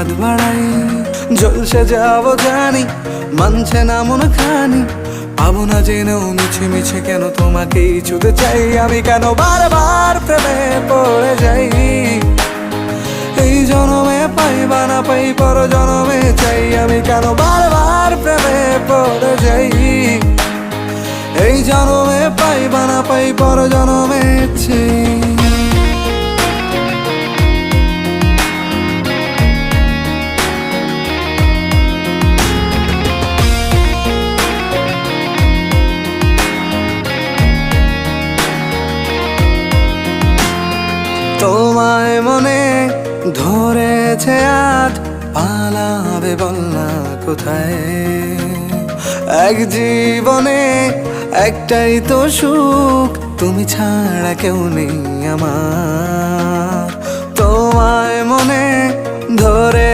হাত বাড়াই জলসে যাবো জানি, মানছে না মন খানি, পাবো না জেনেও মিছে মিছে কেন তোমাকেই ছুতে চাই আমি, কেন বারবার প্রেমে পড়ে যাই। এই জনমে পাই বা না পাই পর জনমে চাই আমি, কেন বারবার প্রেমে পড়ে যাই। এই জনমে পাই বা না পাই পর জনমে চাই। তোমায় মনে ধরেছে আজ, পালাবে বল না কোথায়। এক জীবনে একটাই তো সুখ, তুমি ছাড়া কেউ নেই আমার। তোমায় মনে ধরে